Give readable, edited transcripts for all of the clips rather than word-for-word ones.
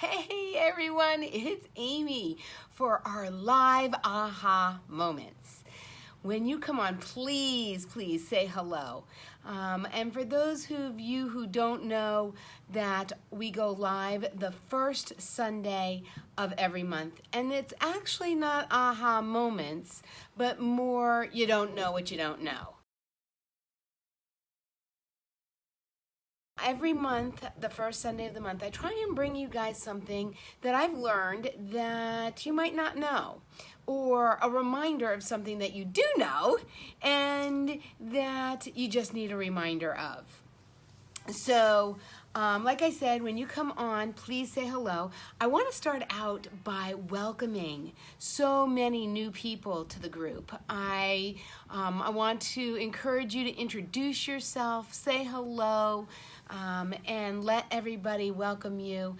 Hey everyone, it's Amy for our live aha moments. When you come on, please say hello. And for those of you who don't know that we go live the first Sunday of every month, and it's actually not aha moments, but more you don't know what you don't know. Every month, the first Sunday of the month, I try and bring you guys something that I've learned that you might not know, or a reminder of something that you do know and that you just need a reminder of. So, like I said, when you come on, please say hello. I want to start out by welcoming so many new people to the group. I want to encourage you to introduce yourself, say hello, and let everybody welcome you.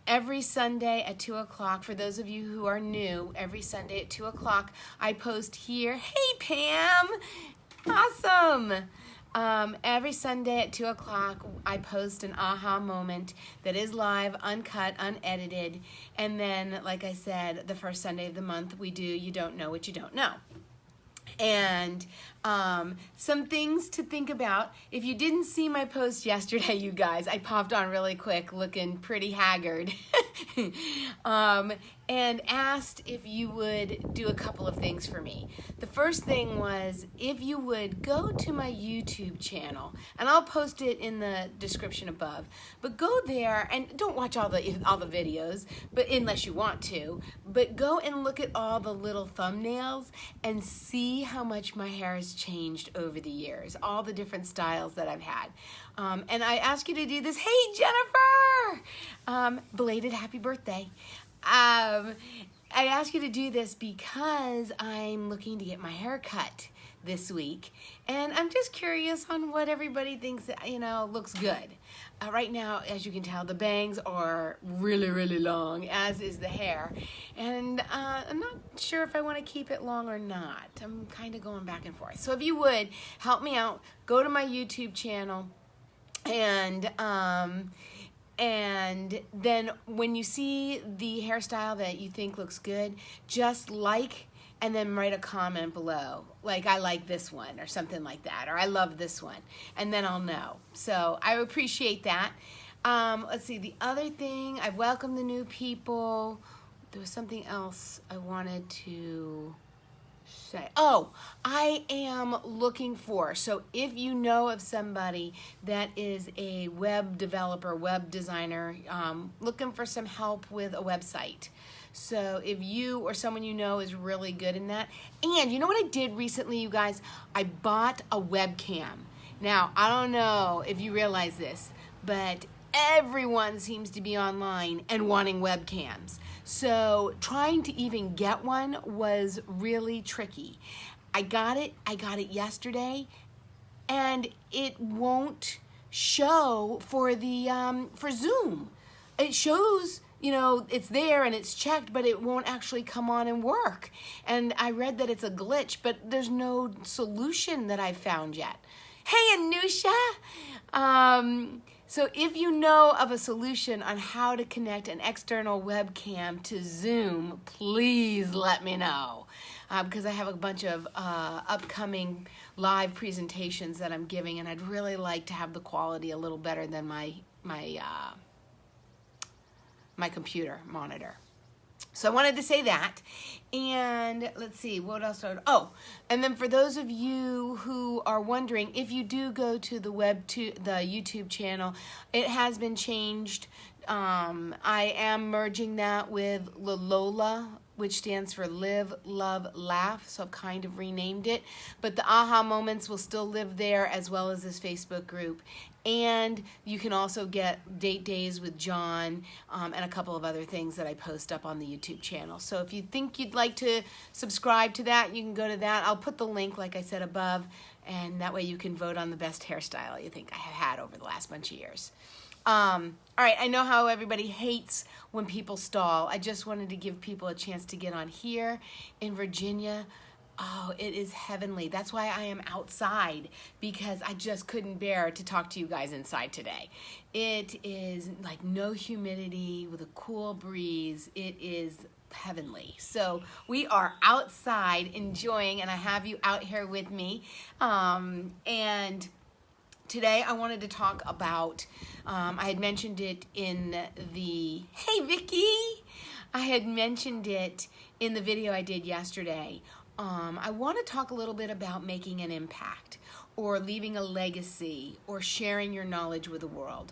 Every Sunday at 2 o'clock, for those of you who are new, every Sunday at 2 o'clock, I post here. Hey, Pam! Awesome! Every Sunday at 2 o'clock, I post an aha moment that is live, uncut, unedited. And then, like I said, the first Sunday of the month, we do You Don't Know What You Don't Know. And some things to think about. If you didn't see my post yesterday, you guys, I popped on really quick looking pretty haggard and asked if you would do a couple of things for me. The first thing was if you would go to my YouTube channel, and I'll post it in the description above, but go there and don't watch all the videos, but unless you want to, but go and look at all the little thumbnails and see how much my hair has changed over the years, all the different styles that I've had. And I ask you to do this. Hey, Jennifer! Belated happy birthday. I ask you to do this because I'm looking to get my hair cut this week, and I'm just curious on what everybody thinks, looks good. Right now, as you can tell, the bangs are really long, as is the hair, and I'm not sure if I want to keep it long or not. I'm kind of going back and forth. So if you would help me out, go to my YouTube channel, and then when you see the hairstyle that you think looks good, just like and then write a comment below, like I like this one or something like that, or I love this one, and then I'll know. So I appreciate that. Let's see, the other thing, I've welcomed the new people. There was something else I wanted to say. Oh, I am looking for, so if you know of somebody that is a web developer, web designer, looking for some help with a website. So if you or someone you know is really good in that. And you know what I did recently, you guys? I bought a webcam. Now, I don't know if you realize this, but everyone seems to be online and wanting webcams. So trying to even get one was really tricky. I got it yesterday, and it won't show for the for Zoom. It shows, it's there and it's checked, but it won't actually come on and work. And I read that it's a glitch, but there's no solution that I've found yet. Hey, Anusha! So if you know of a solution on how to connect an external webcam to Zoom, please let me know. Because I have a bunch of upcoming live presentations that I'm giving, and I'd really like to have the quality a little better than my computer monitor. So I wanted to say that. And let's see, what else? And then for those of you who are wondering, if you do go to the YouTube channel, it has been changed. I am merging that with Lola, which stands for Live, Love, Laugh. So I've kind of renamed it. But the aha moments will still live there, as well as this Facebook group. And you can also get date days with John and a couple of other things that I post up on the YouTube channel. So if you think you'd like to subscribe to that, you can go to that. I'll put the link, like I said, above, and that way you can vote on the best hairstyle you think I have had over the last bunch of years. All right, I know how everybody hates when people stall. I just wanted to give people a chance to get on here in Virginia. Oh, it is heavenly. That's why I am outside, because I just couldn't bear to talk to you guys inside today. It is like no humidity with a cool breeze. It is heavenly. So we are outside enjoying, and I have you out here with me. And today I wanted to talk about, I had mentioned it in the, hey Vicky! I had mentioned it in the video I did yesterday. I want to talk a little bit about making an impact, or leaving a legacy, or sharing your knowledge with the world,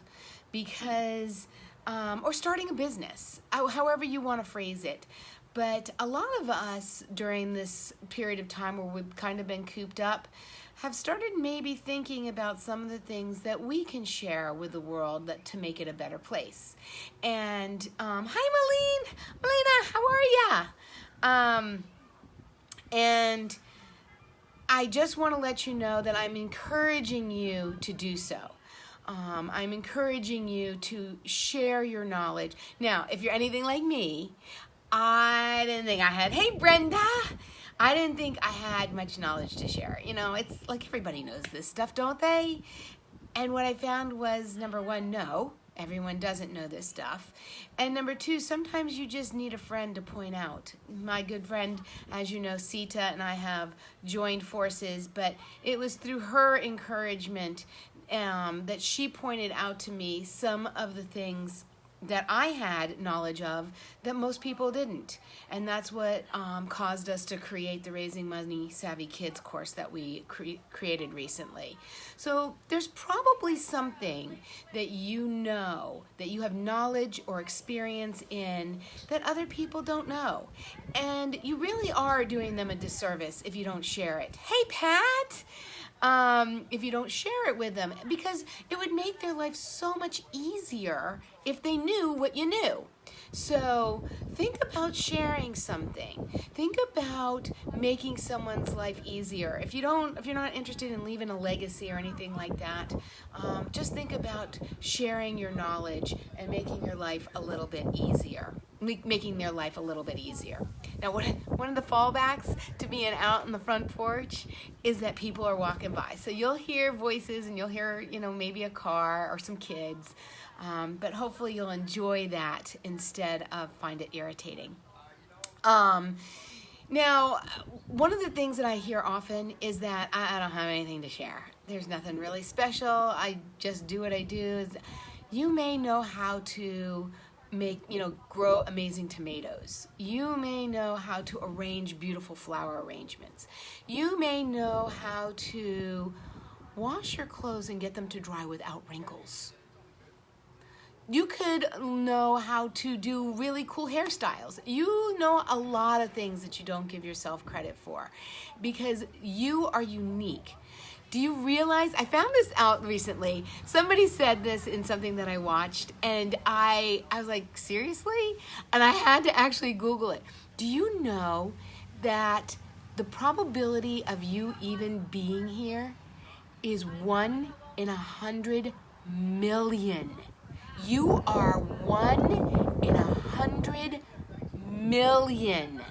because, or starting a business, however you want to phrase it. But a lot of us during this period of time where we've kind of been cooped up have started maybe thinking about some of the things that we can share with the world to make it a better place. And hi Malina, how are ya? And I just want to let you know that I'm encouraging you to do so. I'm encouraging you to share your knowledge. Now, if you're anything like me, I didn't think I had, hey Brenda, I didn't think I had much knowledge to share. You know, it's like everybody knows this stuff, don't they? And what I found was, number one, no, everyone doesn't know this stuff. And number two, sometimes you just need a friend to point out. My good friend, as you know, Sita, and I have joined forces, but it was through her encouragement that she pointed out to me some of the things that I had knowledge of that most people didn't. And that's what caused us to create the Raising Money Savvy Kids course that we created recently. So there's probably something that you know, that you have knowledge or experience in that other people don't know. And you really are doing them a disservice if you don't share it. Hey, Pat! If you don't share it with them, because it would make their life so much easier if they knew what you knew. So think about sharing something. Think about making someone's life easier. If you're not interested in leaving a legacy or anything like that, just think about sharing your knowledge and making your life a little bit easier. Making their life a little bit easier. Now, one of the fallbacks to being out on the front porch is that people are walking by. So you'll hear voices and you'll hear, maybe a car or some kids, but hopefully you'll enjoy that instead of find it irritating. Now, one of the things that I hear often is that I don't have anything to share. There's nothing really special. I just do what I do. You may know how to grow amazing tomatoes. You may know how to arrange beautiful flower arrangements. You may know how to wash your clothes and get them to dry without wrinkles. You could know how to do really cool hairstyles. You know a lot of things that you don't give yourself credit for because you are unique. Do you realize, I found this out recently, somebody said this in something that I watched, and I was like, seriously? And I had to actually Google it. Do you know that the probability of you even being here is 1 in 100 million? You are 1 in 100 million.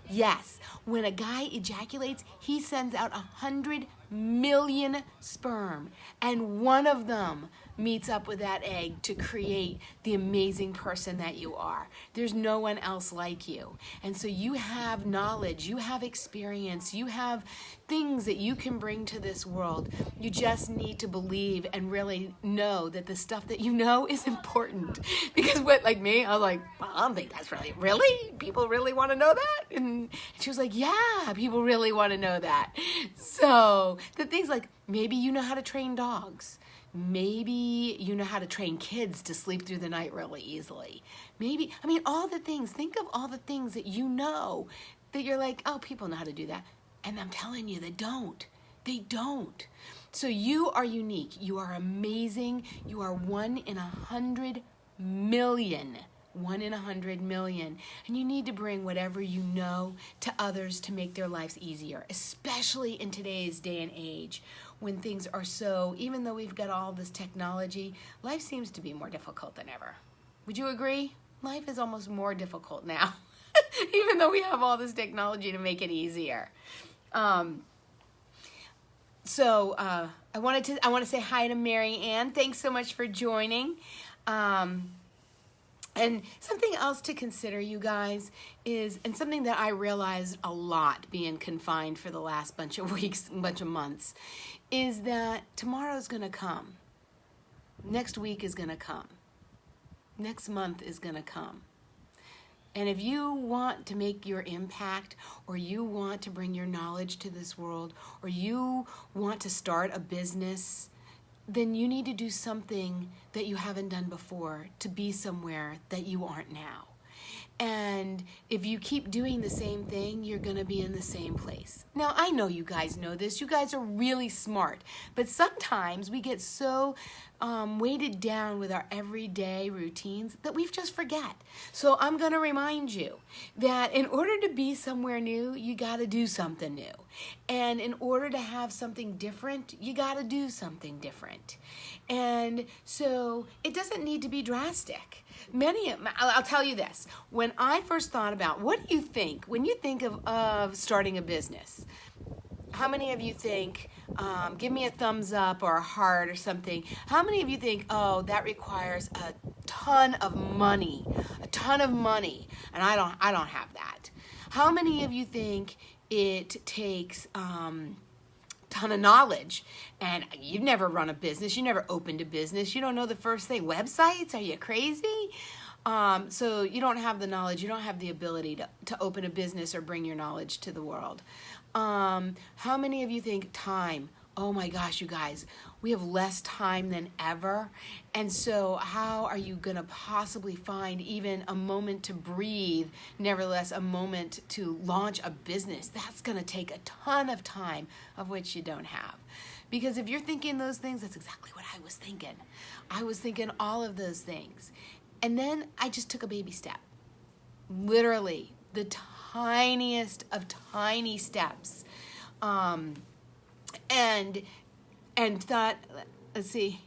Yes, when a guy ejaculates, he sends out 100 million sperm, and one of them meets up with that egg to create the amazing person that you are. There's no one else like you. And so you have knowledge, you have experience, you have things that you can bring to this world. You just need to believe and really know that the stuff that you know is important. Because like me, I was like, well, I don't think that's really? People really want to know that? And she was like, yeah, people really want to know that. So the things like, maybe you know how to train dogs. Maybe you know how to train kids to sleep through the night really easily. Maybe, all the things. Think of all the things that you know that you're like, oh, people know how to do that. And I'm telling you, they don't. They don't. So you are unique. You are amazing. You are 1 in 100 million. 1 in 100 million. And you need to bring whatever you know to others to make their lives easier, especially in today's day and age when things are so, even though we've got all this technology, life seems to be more difficult than ever. Would you agree? Life is almost more difficult now, even though we have all this technology to make it easier. So I want to say hi to Mary Ann. Thanks so much for joining. And something else to consider, you guys, is, and something that I realized a lot being confined for the last bunch of weeks, bunch of months, is that tomorrow's going to come. Next week is going to come. Next month is going to come. And if you want to make your impact, or you want to bring your knowledge to this world, or you want to start a business, then you need to do something that you haven't done before to be somewhere that you aren't now. And if you keep doing the same thing, you're going to be in the same place. Now, I know you guys know this. You guys are really smart. But sometimes we get so weighted down with our everyday routines that we just forget. So I'm going to remind you that in order to be somewhere new, you got to do something new. And in order to have something different, you got to do something different. And so it doesn't need to be drastic. I'll tell you this. When I first thought about, what do you think when you think of starting a business? How many of you think, give me a thumbs up or a heart or something. How many of you think, oh, that requires a ton of money, and I don't have that? How many of you think it takes ton of knowledge, and you've never run a business, you never opened a business, you don't know the first thing? Websites? Are you crazy? So you don't have the knowledge, you don't have the ability to open a business or bring your knowledge to the world. How many of you think time? Oh my gosh, you guys, we have less time than ever. And so how are you going to possibly find even a moment to breathe, nevertheless a moment to launch a business? That's going to take a ton of time, of which you don't have. Because if you're thinking those things, that's exactly what I was thinking. I was thinking all of those things. And then I just took a baby step. Literally, the tiniest of tiny steps. And thought, let's see,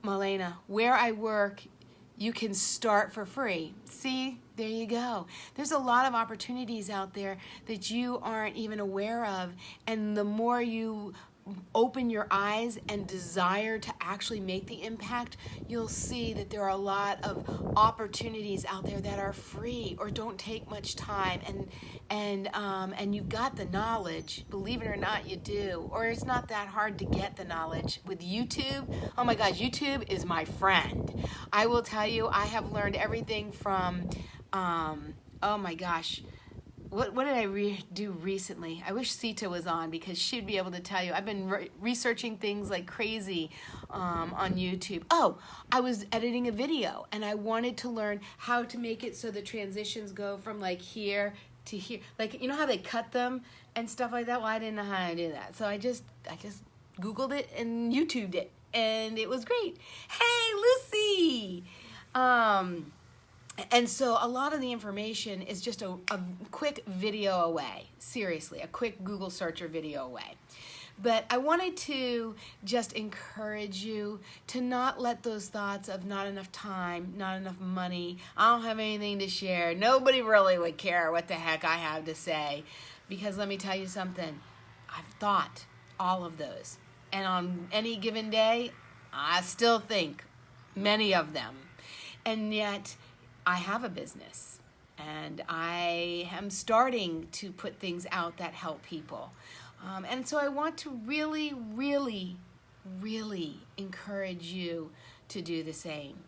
Malena, where I work, you can start for free. See, there you go. There's a lot of opportunities out there that you aren't even aware of. And the more you open your eyes and desire to actually make the impact, you'll see that there are a lot of opportunities out there that are free or don't take much time, and you've got the knowledge. Believe it or not, you do. Or it's not that hard to get the knowledge. With YouTube, oh my gosh, YouTube is my friend. I will tell you, I have learned everything from, oh my gosh, what did I do recently? I wish Sita was on, because she'd be able to tell you. I've been researching things like crazy on YouTube. Oh, I was editing a video, and I wanted to learn how to make it so the transitions go from like here to here. Like, you know how they cut them and stuff like that? Well, I didn't know how to do that. So I just Googled it and YouTubed it, and it was great. Hey, Lucy! And so a lot of the information is just a quick video away. Seriously, a quick Google search or video away. But I wanted to just encourage you to not let those thoughts of not enough time, not enough money, I don't have anything to share, nobody really would care what the heck I have to say. Because let me tell you something, I've thought all of those. And on any given day, I still think many of them. And yet, I have a business, and I am starting to put things out that help people. And so I want to really, really, really encourage you to do the same.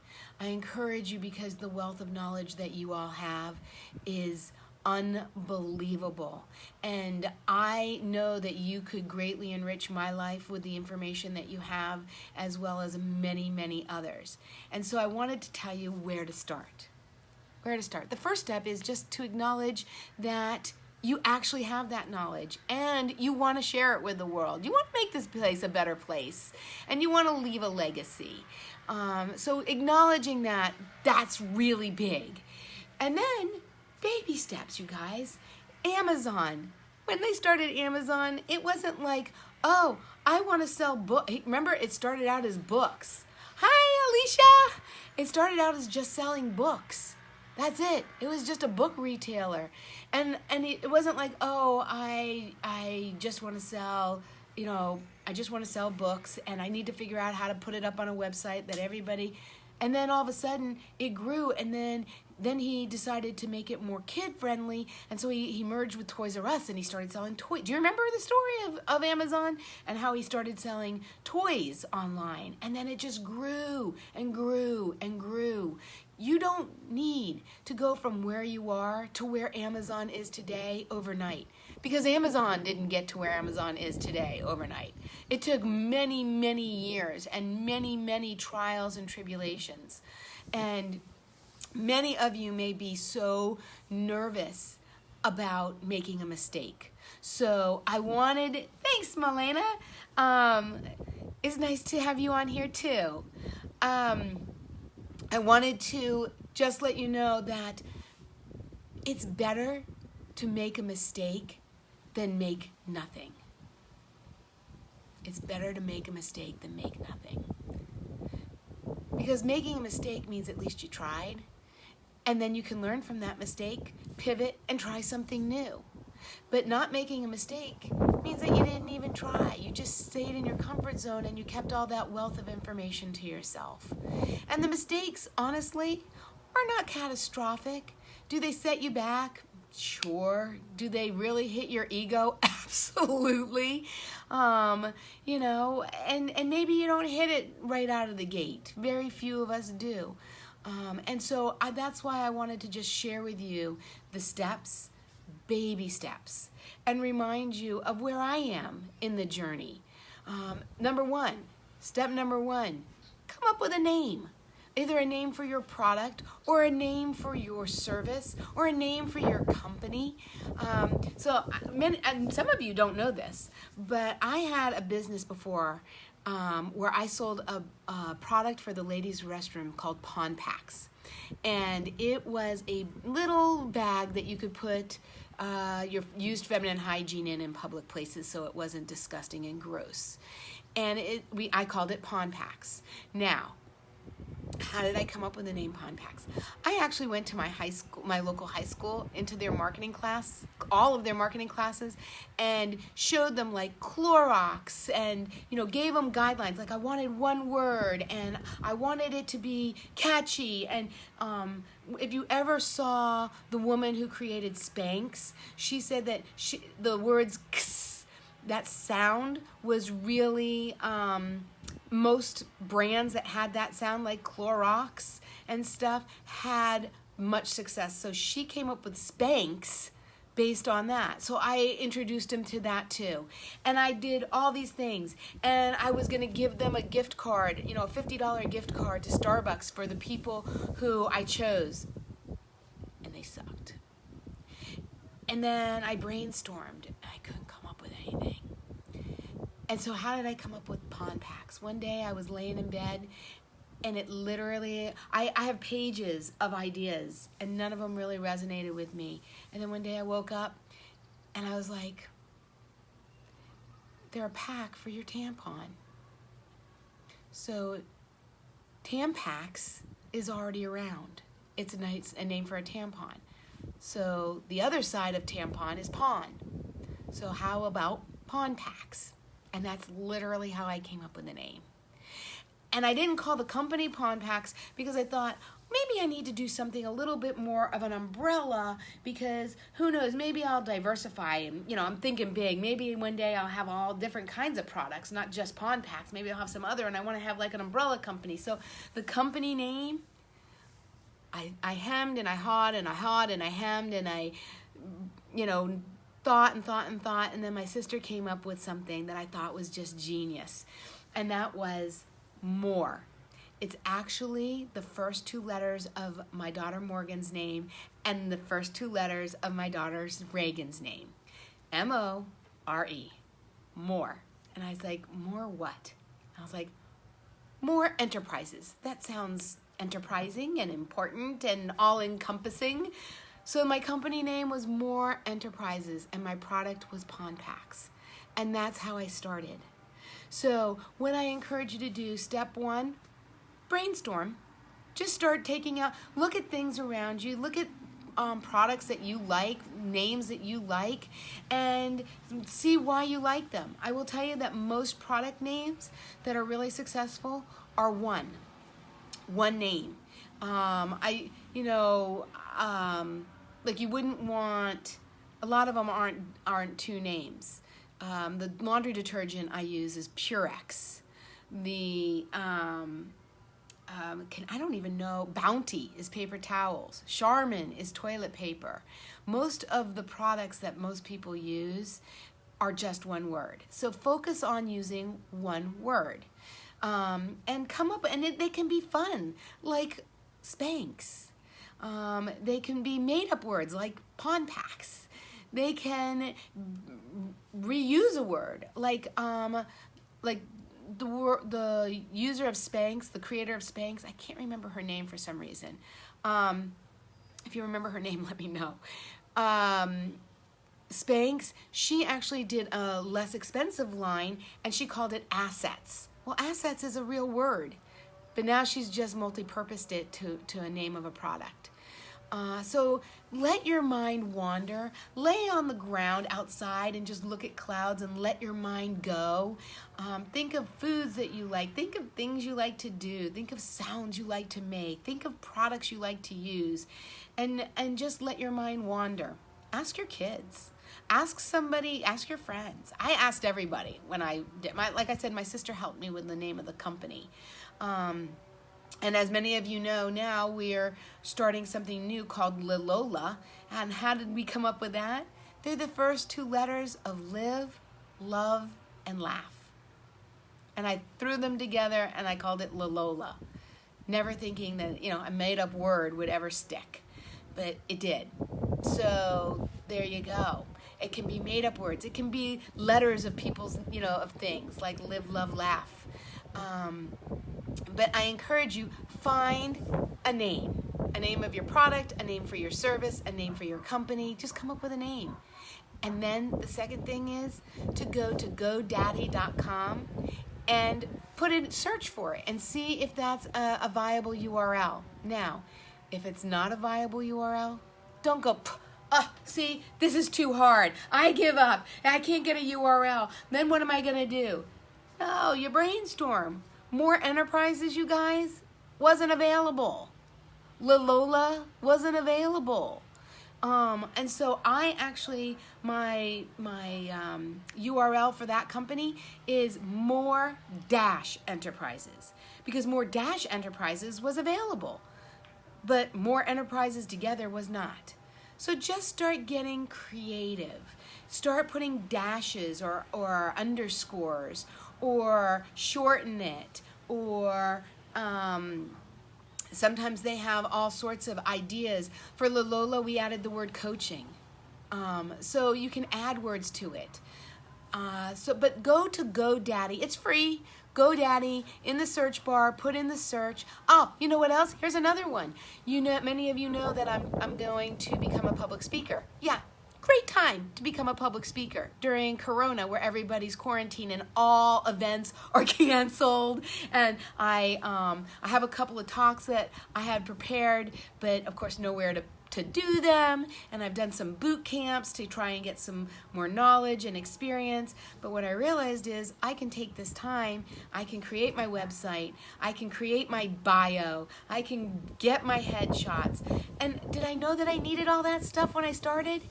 I encourage you because the wealth of knowledge that you all have is unbelievable. And I know that you could greatly enrich my life with the information that you have, as well as many, many others. And so I wanted to tell you where to start. The first step is just to acknowledge that you actually have that knowledge and you want to share it with the world. You want to make this place a better place, and you want to leave a legacy. So acknowledging that, that's really big. And then baby steps, you guys. Amazon. When they started Amazon, it wasn't like, oh, I want to sell books. Remember, it started out as books. Hi, Alicia. It started out as just selling books. That's it. It was just a book retailer. And it wasn't like, oh, I just want to sell, I just want to sell books and I need to figure out how to put it up on a website that everybody, and then all of a sudden it grew, and then he decided to make it more kid friendly, and so he merged with Toys R Us and he started selling toys. Do you remember the story of Amazon and how he started selling toys online? And then it just grew and grew and grew. You don't need to go from where you are to where Amazon is today overnight, because Amazon didn't get to where Amazon is today overnight. It took many, many years and many, many trials and tribulations. And many of you may be so nervous about making a mistake. So thanks, Malena. It's nice to have you on here too. I wanted to just let you know that it's better to make a mistake than make nothing. It's better to make a mistake than make nothing. Because making a mistake means at least you tried, and then you can learn from that mistake, pivot, and try something new. But not making a mistake means that you didn't even try. You just stayed in your comfort zone and you kept all that wealth of information to yourself. And the mistakes, honestly, are not catastrophic. Do they set you back? Sure. Do they really hit your ego? Absolutely. And maybe you don't hit it right out of the gate. Very few of us do. And so that's why I wanted to just share with you the steps, baby steps, and remind you of where I am in the journey. Step number one, come up with a name. Either a name for your product or a name for your service or a name for your company. And some of you don't know this, but I had a business before where I sold a product for the ladies' restroom called Pond Packs. And it was a little bag that you could put your used feminine hygiene in public places so it wasn't disgusting and gross. And I called it Pond Packs. Now, how did I come up with the name Pond Packs? I actually went to my local high school, into their marketing class, all of their marketing classes, and showed them like Clorox and, gave them guidelines. Like I wanted one word and I wanted it to be catchy. And if you ever saw the woman who created Spanx, she said that the words kss, that sound was really, most brands that had that sound, like Clorox and stuff, had much success. So she came up with Spanx based on that. So I introduced him to that too. And I did all these things. And I was going to give them a gift card, a $50 gift card to Starbucks for the people who I chose. And they sucked. And then I brainstormed and I couldn't come up with anything. And so how did I come up with Pond Packs? One day I was laying in bed and it literally, I have pages of ideas and none of them really resonated with me. And then one day I woke up and I was like, they're a pack for your tampon. So Tampax is already around. It's a name for a tampon. So the other side of tampon is pond. So how about Pond Packs? And that's literally how I came up with the name. And I didn't call the company Pond Packs because I thought, maybe I need to do something a little bit more of an umbrella, because who knows, maybe I'll diversify and, I'm thinking big. Maybe one day I'll have all different kinds of products, not just Pond Packs. Maybe I'll have some other, and I want to have like an umbrella company. So the company name, I hemmed and I hawed and I hawed and I hemmed and I, thought, and then my sister came up with something that I thought was just genius, and that was More. It's actually the first two letters of my daughter Morgan's name and the first two letters of my daughter's Reagan's name. M-O-R-E. More. And I was like, more what? I was like, more enterprises. That sounds enterprising and important and all-encompassing. So my company name was More Enterprises, and my product was Pond Packs. And that's how I started. So what I encourage you to do, step one, brainstorm. Just start taking out, look at things around you, look at products that you like, names that you like, and see why you like them. I will tell you that most product names that are really successful are one name. Like you wouldn't want, a lot of them aren't two names. The laundry detergent I use is Purex. I don't even know, Bounty is paper towels. Charmin is toilet paper. Most of the products that most people use are just one word. So focus on using one word. And come up, and they can be fun, like Spanx. They can be made up words like Pond Packs. They can reuse a word like the user of Spanx, the creator of Spanx. I can't remember her name for some reason. If you remember her name, let me know. Spanx, she actually did a less expensive line, and she called it Assets. Well, Assets is a real word, but now she's just multi-purposed it to a name of a product. So let your mind wander. Lay on the ground outside and just look at clouds and let your mind go. Think of foods that you like. Think of things you like to do. Think of sounds you like to make. Think of products you like to use. And just let your mind wander. Ask your kids. Ask somebody, ask your friends. I asked everybody when I did like I said, my sister helped me with the name of the company. And as many of you know now, we're starting something new called Lilola. And how did we come up with that? They're the first two letters of live, love, and laugh. And I threw them together and I called it Lilola. Never thinking that, a made up word would ever stick. But it did. So there you go. It can be made up words. It can be letters of people's, of things like live, love, laugh. But I encourage you, find a name of your product, a name for your service, a name for your company. Just come up with a name. And then the second thing is to go to GoDaddy.com and search for it and see if that's a viable URL. Now, if it's not a viable URL, don't go, see, this is too hard. I give up. I can't get a URL. Then what am I going to do? No, you brainstorm. More Enterprises, you guys, wasn't available. Lilola wasn't available. And so I actually, my URL for that company is more-enterprises, because more-enterprises was available, but more enterprises together was not. So just start getting creative. Start putting dashes or underscores, or shorten it, or sometimes they have all sorts of ideas. For Lilola, we added the word coaching. So you can add words to it. But go to GoDaddy. It's free. GoDaddy, in the search bar, put in the search. Oh, you know what else? Here's another one. Many of you know that I'm going to become a public speaker. Yeah, great time to become a public speaker during Corona, where everybody's quarantined and all events are canceled. And I have a couple of talks that I had prepared, but of course nowhere to do them, and I've done some boot camps to try and get some more knowledge and experience. But what I realized is I can take this time, I can create my website, I can create my bio, I can get my headshots. And did I know that I needed all that stuff when I started?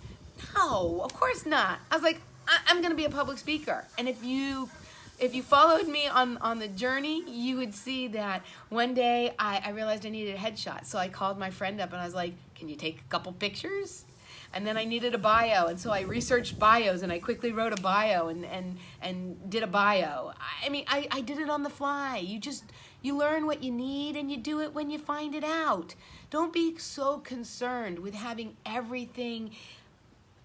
No, of course not. I was like, I'm going to be a public speaker. And if you followed me on the journey, you would see that one day I realized I needed a headshot. So I called my friend up and I was like, can you take a couple pictures? And then I needed a bio. And so I researched bios and I quickly wrote a bio and did a bio. I mean, I did it on the fly. You learn what you need and you do it when you find it out. Don't be so concerned with having everything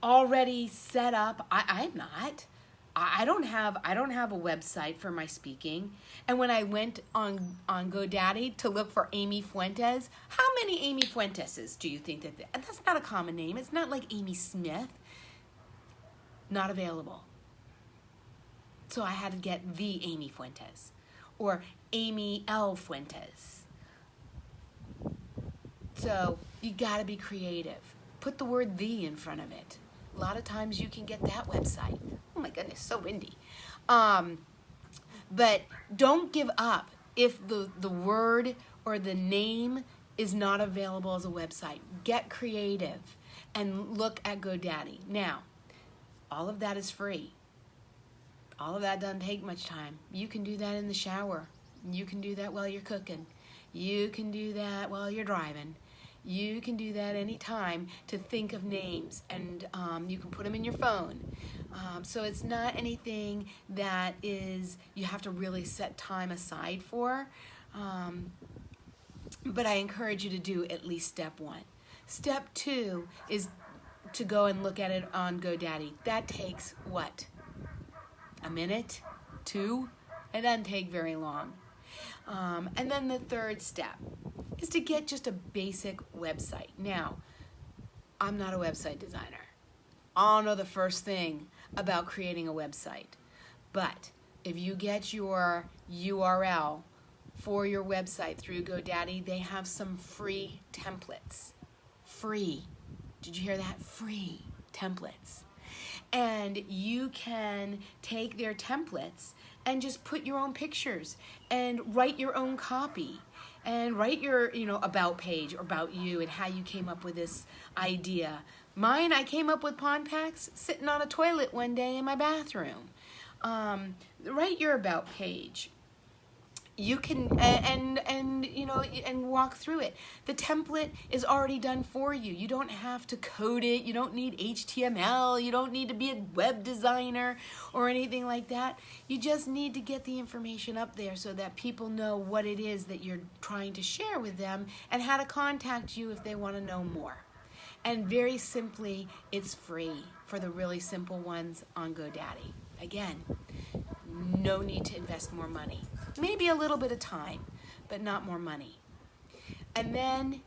already set up. I'm not. I don't have a website for my speaking. And when I went on GoDaddy to look for Amy Fuentes, how many Amy Fuenteses do you think that's not a common name? It's not like Amy Smith. Not available. So I had to get the Amy Fuentes or Amy L. Fuentes. So you got to be creative. Put the word "the" in front of it. A lot of times you can get that website. Oh my goodness, so windy. But don't give up if the word or the name is not available as a website. Get creative and look at GoDaddy. Now, all of that is free. All of that doesn't take much time. You can do that in the shower. You can do that while you're cooking. You can do that while you're driving. You can do that anytime to think of names, and you can put them in your phone. So it's not anything that you have to really set time aside for, but I encourage you to do at least step 1. Step 2 is to go and look at it on GoDaddy. That takes what? A minute? 2? It doesn't take very long. And then the third step is to get just a basic website. Now, I'm not a website designer. I don't know the first thing about creating a website. But if you get your URL for your website through GoDaddy, they have some free templates. Free. Did you hear that? Free templates. And you can take their templates and just put your own pictures and write your own copy and write your, about page or about you and how you came up with this idea. Mine, I came up with pond packs sitting on a toilet one day in my bathroom. Write your about page. You can and walk through it. The template is already done for you. You don't have to code it. You don't need HTML. You don't need to be a web designer or anything like that. You just need to get the information up there so that people know what it is that you're trying to share with them and how to contact you if they want to know more. And very simply, it's free for the really simple ones on GoDaddy. Again, no need to invest more money. Maybe a little bit of time, but not more money. And then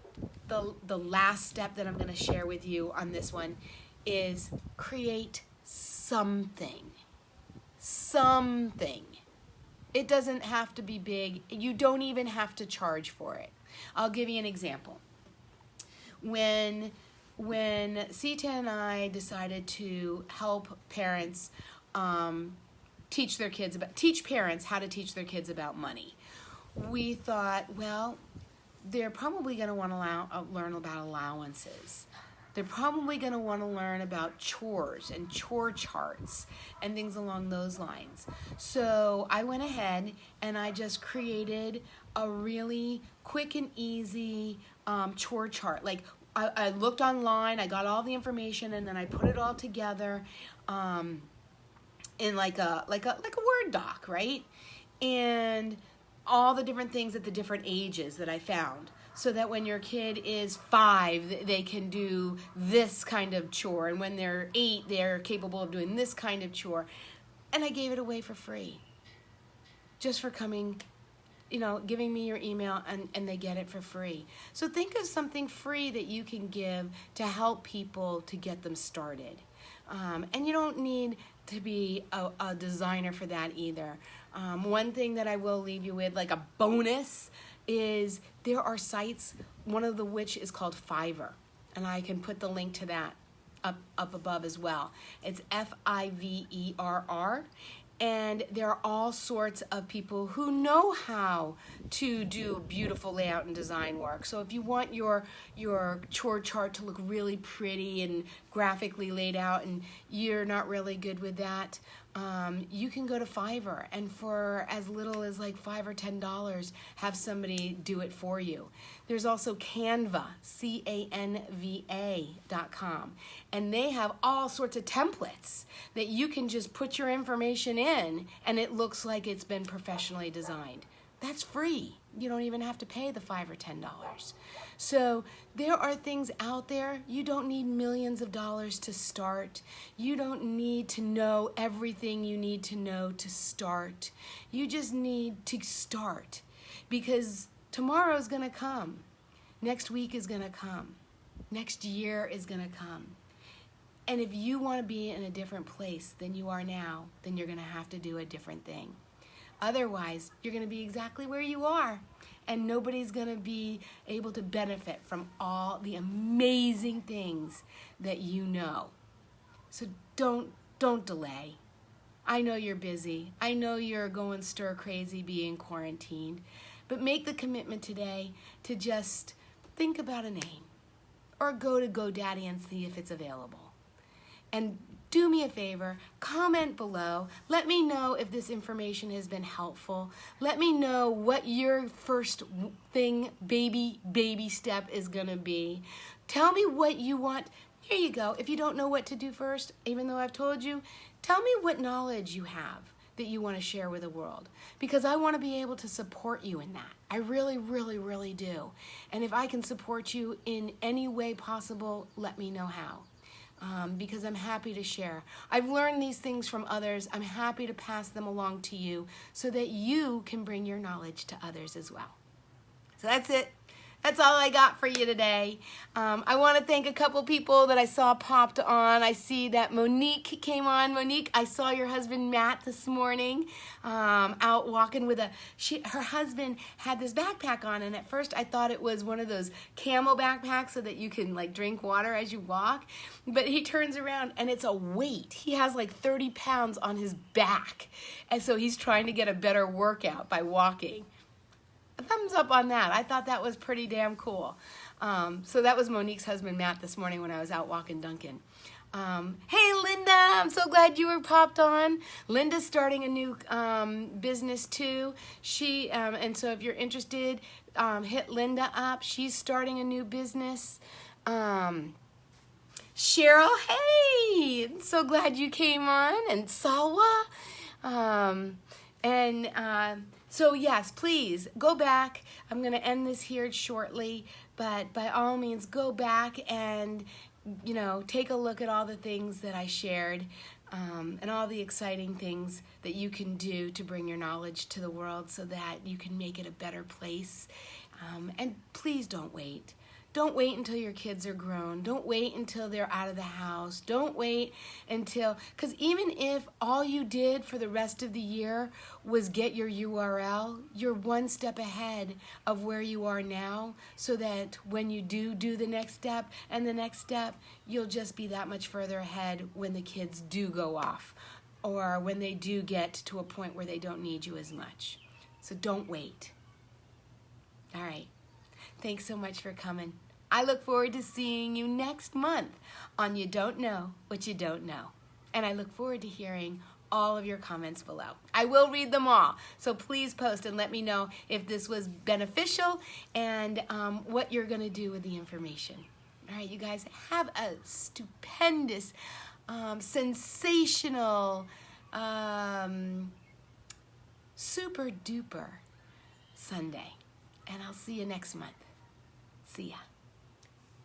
the last step that I'm going to share with you on this one is create something. Something. It doesn't have to be big. You don't even have to charge for it. I'll give you an example. When Sita and I decided to help parents teach parents how to teach their kids about money, we thought, well, they're probably going to want to learn about allowances. They're probably going to want to learn about chores and chore charts and things along those lines. So I went ahead and I just created a really quick and easy chore chart. Like I looked online, I got all the information, and then I put it all together in like a Word doc, right? And all the different things at the different ages that I found, so that when your kid is 5, they can do this kind of chore, and when they're 8, they're capable of doing this kind of chore. And I gave it away for free, just for coming, giving me your email, and they get it for free. So think of something free that you can give to help people to get them started. And you don't need to be a designer for that either. One thing that I will leave you with, like a bonus, is there are sites, one of which is called Fiverr, and I can put the link to that up above as well. It's Fiverr, and there are all sorts of people who know how to do beautiful layout and design work. So if you want your chore chart to look really pretty and graphically laid out, and you're not really good with that, you can go to Fiverr, and for as little as like $5 or $10, have somebody do it for you. There's also Canva, Canva.com, and they have all sorts of templates that you can just put your information in, and it looks like it's been professionally designed. That's free. You don't even have to pay the $5 or $10. So there are things out there. You don't need millions of dollars to start. You don't need to know everything you need to know to start. You just need to start, because tomorrow is going to come. Next week is going to come. Next year is going to come. And if you want to be in a different place than you are now, then you're going to have to do a different thing. Otherwise, you're going to be exactly where you are. and nobody's going to be able to benefit from all the amazing things that you know. So don't delay. I know you're busy. I know you're going stir crazy being quarantined, but make the commitment today to just think about a name or go to GoDaddy and see if it's available. And do me a favor, comment below. Let me know if this information has been helpful. Let me know what your first baby step is gonna be. Tell me what you want. Here you go. If you don't know what to do first, even though I've told you, tell me what knowledge you have that you want to share with the world, because I want to be able to support you in that. I really, really, really do. And if I can support you in any way possible, let me know how. Because I'm happy to share. I've learned these things from others. I'm happy to pass them along to you so that you can bring your knowledge to others as well. So that's it. That's all I got for you today. I want to thank a couple people that I saw popped on. I see that Monique came on. Monique, I saw your husband Matt this morning out walking with her husband had this backpack on, and at first I thought it was one of those camel backpacks so that you can like drink water as you walk. But he turns around and it's a weight. He has like 30 pounds on his back. And so he's trying to get a better workout by walking. Thumbs up on that. I thought that was pretty damn cool. So that was Monique's husband, Matt, this morning when I was out walking Duncan. Hey, Linda, I'm so glad you were popped on. Linda's starting a new business too. And so if you're interested, hit Linda up. She's starting a new business. Cheryl, hey, so glad you came on. And Salwa. So yes, please go back. I'm going to end this here shortly, but by all means go back and, you know, take a look at all the things that I shared and all the exciting things that you can do to bring your knowledge to the world so that you can make it a better place. And please don't wait. Don't wait until your kids are grown. Don't wait until they're out of the house. Don't wait until, because even if all you did for the rest of the year was get your URL, you're one step ahead of where you are now, so that when you do the next step and the next step, you'll just be that much further ahead when the kids do go off or when they do get to a point where they don't need you as much. So don't wait. All right. Thanks so much for coming. I look forward to seeing you next month on You Don't Know What You Don't Know. And I look forward to hearing all of your comments below. I will read them all, so please post and let me know if this was beneficial and what you're going to do with the information. All right, you guys, have a stupendous, sensational, super duper Sunday. And I'll see you next month. See ya.